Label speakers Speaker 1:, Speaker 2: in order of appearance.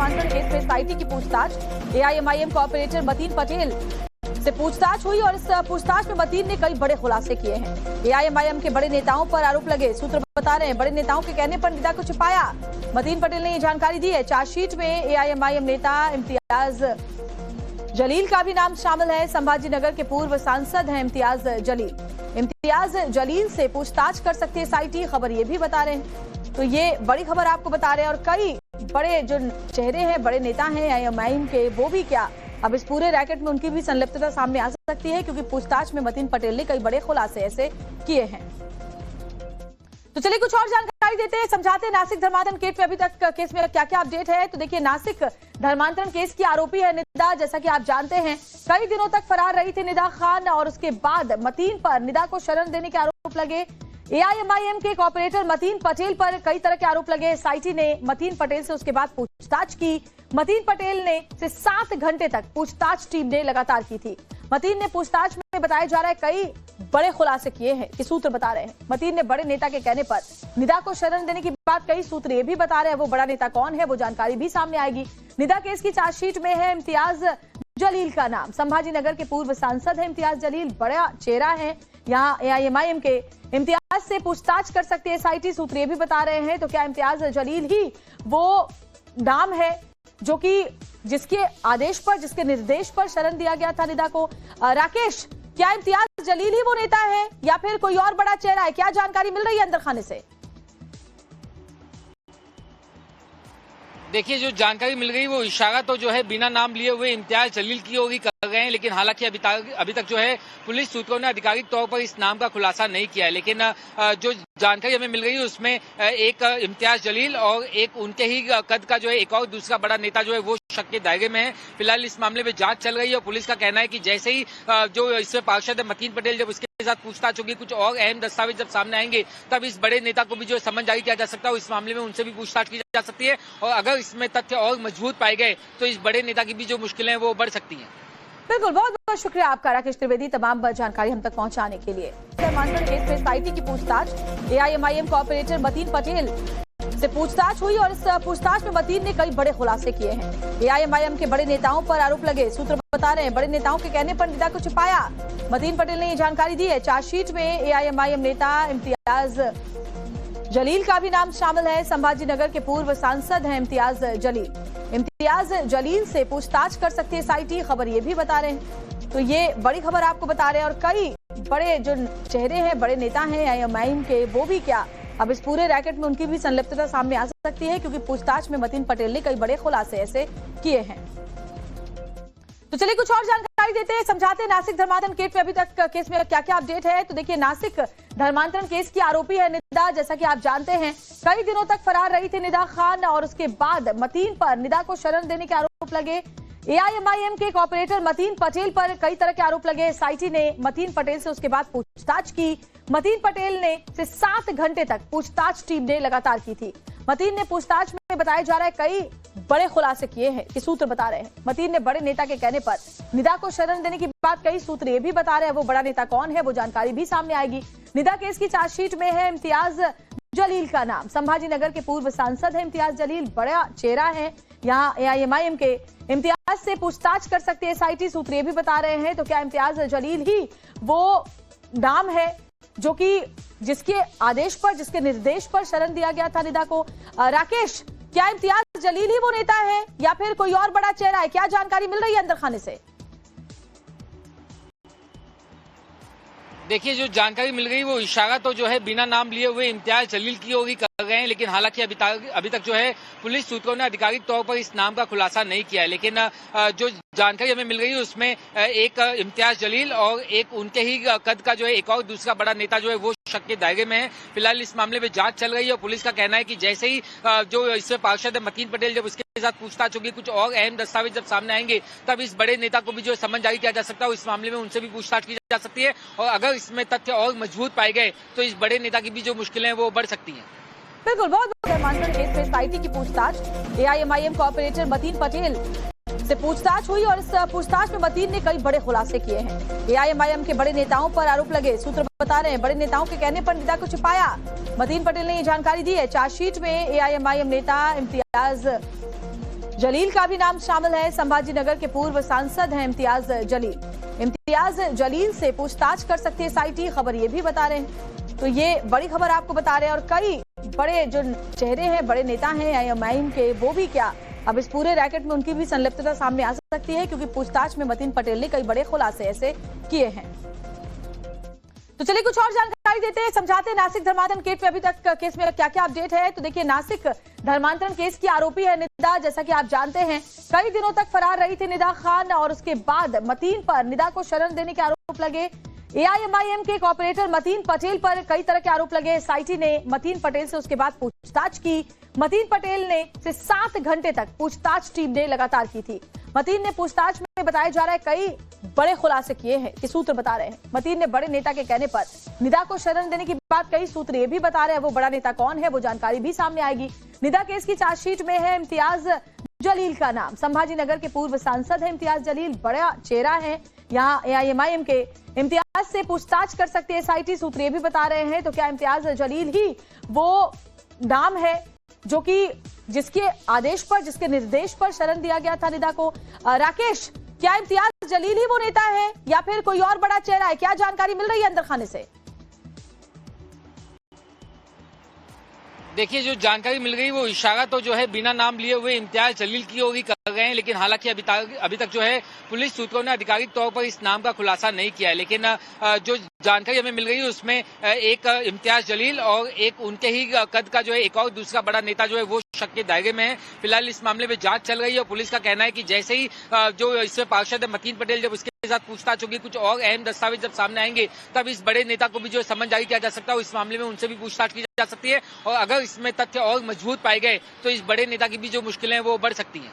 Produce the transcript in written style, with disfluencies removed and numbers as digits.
Speaker 1: धर्मांतरण केस में एसआईटी की पूछताछ। एआईएमआईएम कॉर्पोरेटर मतीन पटेल से पूछताछ हुई और इस पूछताछ में मतीन ने कई बड़े खुलासे किए हैं। एआईएमआईएम के बड़े नेताओं पर आरोप लगे। सूत्र बता रहे हैं बड़े नेताओं के कहने पर निदा को छिपाया। मतीन पटेल ने ये जानकारी दी है। चार्जशीट में एआईएमआईएम नेता इम्तियाज जलील का भी नाम शामिल है। संभाजी नगर के पूर्व सांसद हैं इम्तियाज जलील। इम्तियाज जलील से पूछताछ कर सकती है एसआईटी, खबर ये भी बता रहे हैं। तो ये बड़ी खबर आपको बता रहे हैं। और कई बड़े जो चेहरे हैं, बड़े नेता हैं एआईएमआईएम के, वो भी क्या अब इस पूरे रैकेट में उनकी भी संलिप्तता सामने आ सकती है, क्योंकि पूछताछ में मतीन पटेल ने कई बड़े खुलासे ऐसे किए हैं। तो चलिए कुछ और जानकारी देते हैं, समझाते हैं नासिक धर्मांतरण केस में अभी तक केस में क्या क्या अपडेट है। तो देखिए, नासिक धर्मांतरण केस की आरोपी है निदा। जैसा कि आप जानते हैं कई दिनों तक फरार रही थी निदा खान, और उसके बाद मतीन पर निदा को शरण देने के आरोप लगे। एआईएमआईएम के कॉर्पोरेटर मतीन पटेल पर कई तरह के आरोप लगे। एसआईटी ने मतीन पटेल से उसके बाद पूछताछ की। मतीन पटेल ने से 7 घंटे तक पूछताछ टीम ने लगातार की थी। मतीन ने पूछताछ में बताया जा रहा है कई बड़े खुलासे किए हैं कि सूत्र बता रहे हैं। मतीन ने बड़े नेता के कहने पर निदा को शरण देने की बात कही। सूत्र ये भी बता रहे हैं वो बड़ा नेता कौन है, वो जानकारी भी सामने आएगी। निदा केस की चार्जशीट में है इम्तियाज जलील का नाम। संभाजी नगर के पूर्व सांसद है इम्तियाज जलील, बड़ा चेहरा है यहाँ एआईएमआईएम के। इम्तियाज से पूछताछ कर सकती है एसआईटी, सूत्र ये भी बता रहे हैं। तो क्या इम्तियाज जलील ही वो नाम है जो कि जिसके आदेश पर, जिसके निर्देश पर शरण दिया गया था निदा को? राकेश, क्या इम्तियाज जलील ही वो नेता है या फिर कोई और बड़ा चेहरा है? क्या जानकारी मिल रही है अंदर खाने से?
Speaker 2: देखिए, जो जानकारी मिल गई वो इशारा तो जो है बिना नाम लिए हुए इम्तियाज जलील की ओर ही कर रहे हैं, लेकिन हालांकि अभी तक जो है पुलिस सूत्रों ने आधिकारिक तौर पर इस नाम का खुलासा नहीं किया है। लेकिन जो जानकारी हमें मिल गई है उसमें एक इम्तियाज जलील और एक उनके ही कद का जो है एक और दूसरा बड़ा नेता जो है वो शक के दायरे में है। फिलहाल इस मामले में जांच चल रही है और पुलिस का कहना है कि जैसे ही जो इसमें पार्षद है मतीन पटेल, जब उसके साथ पूछताछ होगी, कुछ और अहम दस्तावेज जब सामने आएंगे, तब इस बड़े नेता को भी जो समन जारी किया जा सकता है। इस मामले में उनसे भी पूछताछ की जा सकती है और अगर इसमें तथ्य और मजबूत पाए गए तो इस बड़े नेता की भी जो मुश्किलें हैं वो बढ़ सकती हैं।
Speaker 1: बिल्कुल, बहुत बहुत शुक्रिया आपका राकेश त्रिवेदी तमाम जानकारी हम तक पहुंचाने के लिए। धर्मांतरण केस में एसआईटी की पूछताछ। एआईएमआईएम कॉर्पोरेटर मतीन पटेल से पूछताछ हुई और इस पूछताछ में मतीन ने कई बड़े खुलासे किए हैं। एआईएमआईएम के बड़े नेताओं पर आरोप लगे। सूत्र बता रहे हैं बड़े नेताओं के कहने पर निदा को छिपाया। मतीन पटेल ने ये जानकारी दी है। चार्जशीट में एआईएमआईएम नेता इम्तियाज जलील का भी नाम शामिल है। संभाजी नगर के पूर्व सांसद हैं इम्तियाज जलील। इम्तियाज जलील से पूछताछ कर सकती है एसआईटी, खबर ये भी बता रहे हैं। तो ये बड़ी खबर आपको बता रहे हैं। और कई बड़े जो चेहरे हैं, बड़े नेता हैं एआईएमआईएम के, वो भी क्या अब इस पूरे रैकेट में उनकी भी संलिप्तता सामने आ सकती है, क्योंकि पूछताछ में मतीन पटेल ने कई बड़े खुलासे ऐसे किए हैं। तो चलिए कुछ और जानकारी देते हैं, समझाते हैं नासिक धर्मांतरण केस में अभी तक केस में क्या क्या अपडेट है। तो देखिए, नासिक धर्मांतरण केस की आरोपी है निदा। जैसा कि आप जानते हैं कई दिनों तक फरार रही थी निदा खान, और उसके बाद मतीन पर निदा को शरण देने के आरोप लगे। एआईएमआईएम के कॉर्पोरेटर मतीन पटेल पर कई तरह के आरोप लगे। एसआईटी ने मतीन पटेल से उसके बाद पूछताछ की। मतीन पटेल ने से 7 घंटे तक पूछताछ टीम ने लगातार की थी। मतीन ने पूछताछ में बताया जा रहा है कई बड़े खुलासे किए हैं कि सूत्र बता रहे हैं। मतीन ने बड़े नेता के कहने पर निदा को शरण देने की बात कही। सूत्र ये भी बता रहे हैं वो बड़ा नेता कौन है, वो जानकारी भी सामने आएगी। निदा केस की चार्जशीट में है इम्तियाज जलील का नाम। संभाजी नगर के पूर्व सांसद है इम्तियाज जलील, बड़ा चेहरा है यहाँ एआईएमआईएम के। इम्तियाज से पूछताछ कर सकती है एसआईटी, सूत्र ये भी बता रहे हैं। तो क्या इम्तियाज जलील ही वो नाम है जो कि जिसके आदेश पर, जिसके निर्देश पर शरण दिया गया था निदा को? राकेश, क्या इम्तियाज जलील ही वो नेता है या फिर कोई और बड़ा चेहरा है? क्या जानकारी मिल रही है अंदर खाने से?
Speaker 2: देखिए, जो जानकारी मिल गई वो इशारा तो जो है बिना नाम लिए हुए इम्तियाज जलील की ओर ही कर रहे हैं, लेकिन हालांकि अभी तक जो है पुलिस सूत्रों ने आधिकारिक तौर पर इस नाम का खुलासा नहीं किया है। लेकिन जो जानकारी हमें मिल गई है उसमें एक इम्तियाज जलील और एक उनके ही कद का जो है एक और दूसरा बड़ा नेता जो है वो शक के दायरे में है। फिलहाल इस मामले में जांच चल रही है और पुलिस का कहना है कि जैसे ही जो इसमें पार्षद है मतीन पटेल, जब उसके साथ पूछताछ होगी, कुछ और अहम दस्तावेज जब सामने आएंगे, तब इस बड़े नेता को भी जो समन जारी किया जा सकता है। इस मामले में उनसे भी पूछताछ की जा सकती है और अगर इसमें तथ्य और मजबूत पाए गए तो इस बड़े नेता की भी जो मुश्किलें हैं वो बढ़ सकती हैं।
Speaker 1: बिल्कुल, बहुत बहुत धर्मांतरण केस में एसआईटी की पूछताछ। एआईएमआईएम कॉर्पोरेटर मतीन पटेल से पूछताछ हुई और इस पूछताछ में मतीन ने कई बड़े खुलासे किए हैं। एआईएमआईएम के बड़े नेताओं पर आरोप लगे। सूत्र बता रहे हैं बड़े नेताओं के कहने पर निदा को छिपाया। मतीन पटेल ने ये जानकारी दी है। चार्जशीट में एआईएमआईएम नेता इम्तियाज जलील का भी नाम शामिल है। संभाजी नगर के पूर्व सांसद हैं इम्तियाज जलील। इम्तियाज जलील से पूछताछ कर सकती है एसआईटी, खबर ये भी बता रहे हैं। तो ये बड़ी खबर आपको बता रहे हैं। और कई बड़े जो चेहरे हैं, बड़े नेता हैं एआईएमआईएम के, वो भी क्या अब इस पूरे रैकेट में उनकी भी संलिप्तता सामने आ सकती है, क्योंकि पूछताछ में मतीन पटेल ने कई बड़े खुलासे ऐसे किए हैं। तो चलिए कुछ और जानकारी देते हैं, समझाते हैं नासिक धर्मांतरण केस में अभी तक केस में क्या क्या अपडेट है। तो देखिए, नासिक धर्मांतरण केस की आरोपी है निदा। जैसा कि आप जानते हैं, कई दिनों तक फरार रही थी निदा खान और उसके बाद मतीन पर निदा को शरण देने के आरोप लगे। एआईएमआईएम के कॉर्पोरेटर मतीन पटेल पर कई तरह के आरोप लगे। एसआईटी ने मतीन पटेल से उसके बाद पूछताछ की। मतीन पटेल ने से 7 घंटे तक पूछताछ टीम ने लगातार की थी। मतीन ने पूछताछ में बताया जा रहा है कई बड़े खुलासे किए हैं कि सूत्र बता रहे हैं। मतीन ने बड़े नेता के कहने पर निदा को शरण देने की बात कई सूत्र ये भी बता रहे हैं। वो बड़ा नेता कौन है, वो जानकारी भी सामने आएगी। निदा केस की चार्जशीट में है इम्तियाज जलील का नाम। संभाजी नगर के पूर्व सांसद है इम्तियाज जलील, बड़ा चेहरा है यहाँ एआईएमआईएम के। इम्तियाज से पूछताछ कर सकती है एसआईटी, सूत्र ये भी बता रहे हैं। तो क्या इम्तियाज जलील ही वो नाम है जो कि जिसके आदेश पर, जिसके निर्देश पर शरण दिया गया था निदा को? राकेश, क्या इम्तियाज जलील ही वो नेता है या फिर कोई और बड़ा चेहरा है? क्या जानकारी मिल रही है अंदर खाने से?
Speaker 2: देखिए, जो जानकारी मिल गई वो इशारा तो जो है बिना नाम लिए हुए इम्तियाज जलील की ओर ही कर रहे हैं, लेकिन हालांकि अभी तक जो है पुलिस सूत्रों ने आधिकारिक तौर पर इस नाम का खुलासा नहीं किया है। लेकिन जो जानकारी हमें मिल गई है उसमें एक इम्तियाज जलील और एक उनके ही कद का जो है एक और दूसरा बड़ा नेता जो है वो शक के दायरे में है। फिलहाल इस मामले में जांच चल रही है और पुलिस का कहना है कि जैसे ही जो इसमें पार्षद है मतीन पटेल, जब उसके साथ पूछताछ होगी, कुछ और अहम दस्तावेज जब सामने आएंगे, तब इस बड़े नेता को भी जो समन जारी किया जा सकता है। इस मामले में उनसे भी पूछताछ की जा सकती है और अगर इसमें तथ्य और मजबूत पाए गए तो इस बड़े नेता की भी जो मुश्किलें हैं वो बढ़ सकती हैं।